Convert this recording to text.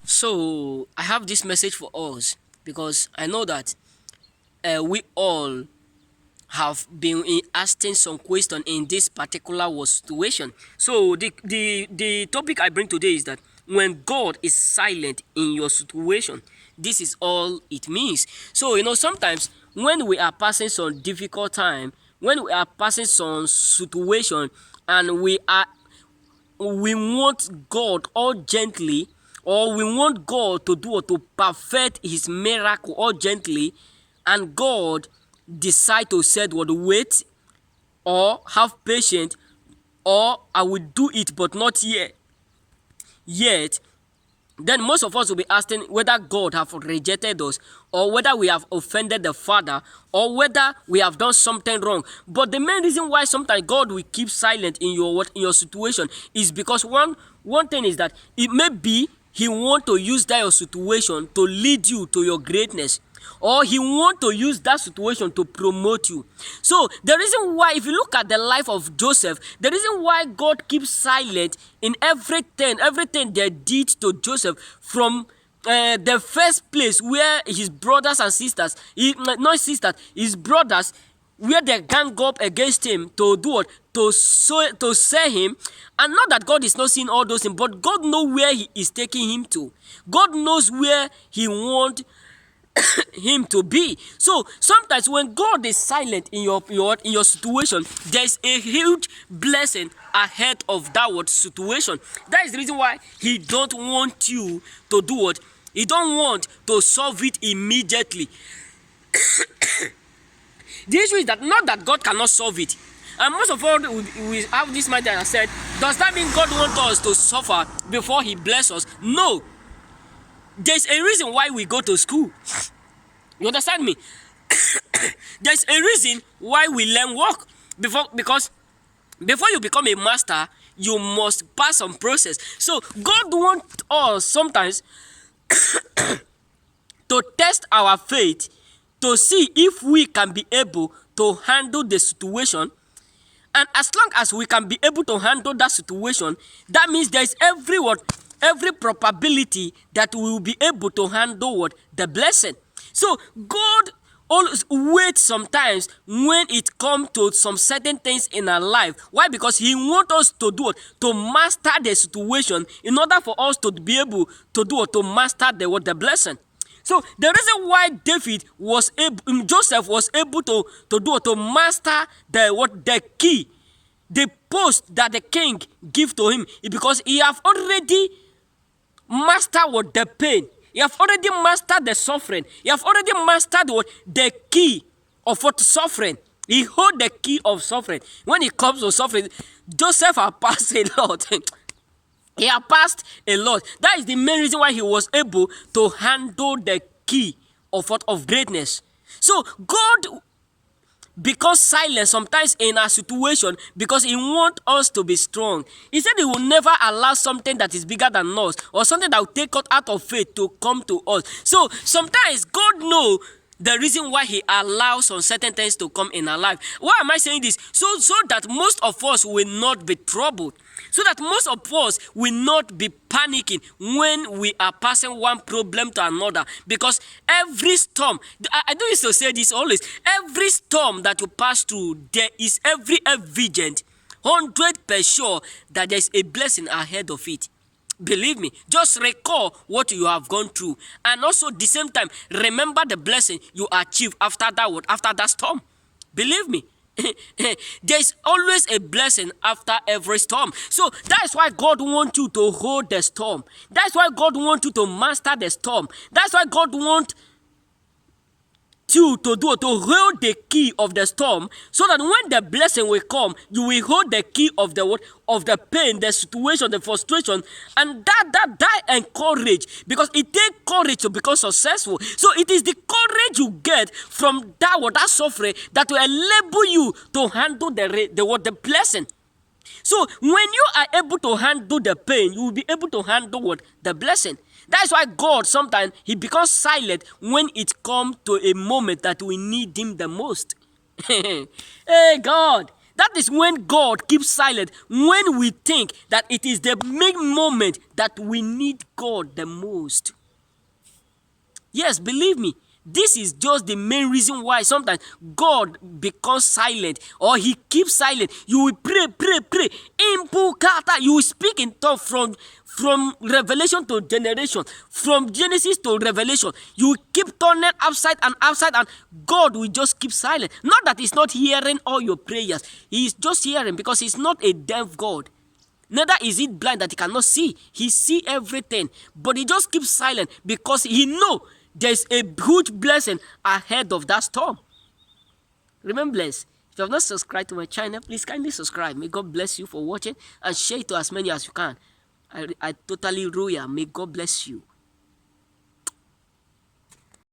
So I have this message for us because I know that we all have been asking some question in this particular situation. So the topic I bring today is that when God is silent in your situation, this is all it means. So sometimes when we are passing some difficult time, when we are passing some situation, and we want God urgently, or we want God to do or to perfect his miracle urgently, and God decide to said what wait or have patience, or I will do it but not yet, then most of us will be asking whether God have rejected us, or whether we have offended the Father, or whether we have done something wrong. But the main reason why sometimes God will keep silent in your situation is because one thing is that it may be he want to use that your situation to lead you to your greatness, or he want to use that situation to promote you. So the reason why, if you look at the life of Joseph, the reason why God keeps silent in everything they did to Joseph, from the first place where his brothers and sisters, not sisters, his brothers, where they gang up against him to do what? To sell him. And not that God is not seeing all those things, but God knows where he is taking him to. God knows where he wants him to be. So sometimes when God is silent in your situation, there's a huge blessing ahead of that what situation. That is the reason why he don't want you to do what? He don't want to solve it immediately. The issue is that not that God cannot solve it. And most of all, we have this mind that I said, does that mean God wants us to suffer before he bless us? No. There's a reason why we go to school. You understand me? There's a reason why we learn work. Because before you become a master, you must pass some process. So God wants us sometimes to test our faith, to see if we can be able to handle the situation. And as long as we can be able to handle that situation, that means there is every probability that we will be able to handle the blessing. So God always waits sometimes when it comes to some certain things in our life. Why? Because he wants us to do it, to master the situation, in order for us to be able to do it, to master the blessing. So the reason why Joseph was able to do it, to master the key, the post that the king give to him, is because he have already mastered the pain. He have already mastered the suffering. He have already mastered the key of suffering. He hold the key of suffering. When it comes to suffering, Joseph has passed a lot. He had passed a lot. That is the main reason why he was able to handle the key of greatness. So God becomes silent sometimes in our situation because he wants us to be strong. He said he will never allow something that is bigger than us, or something that will take us out of faith, to come to us. So sometimes God knows the reason why he allows some certain things to come in our life. Why am I saying this? So that most of us will not be troubled. So that most of us will not be panicking when we are passing one problem to another. Because every storm, I do used to say this always, every storm that you pass through, there is every evidence, 100% sure that there is a blessing ahead of it. Believe me, just recall what you have gone through, and also at the same time remember the blessing you achieved after that storm. Believe me, there is always a blessing after every storm. So that's why God wants you to hold the storm. That's why God wants you to master the storm. That's why God wants you to hold the key of the storm, so that when the blessing will come, you will hold the key of the pain, the situation, the frustration. And that encourage, because it takes courage to become successful. So it is the courage you get from that suffering that will enable you to handle the blessing. So when you are able to handle the pain, you will be able to handle the blessing. That's why God sometimes he becomes silent when it comes to a moment that we need him the most. Hey God, That is when God keeps silent, when we think that it is the main moment that we need God the most. Yes, believe me, this is just the main reason why sometimes God becomes silent or he keeps silent. You will pray. You will speak in tongues from revelation to generation, from Genesis to Revelation. You will keep turning upside and God will just keep silent. Not that he's not hearing all your prayers. He is just hearing because he's not a deaf God. Neither is he blind that he cannot see. He sees everything. But he just keeps silent because he knows there's a huge blessing ahead of that storm. Remain blessed. If you have not subscribed to my channel, please kindly subscribe. May God bless you for watching and share it to as many as you can. I totally royal. May God bless you.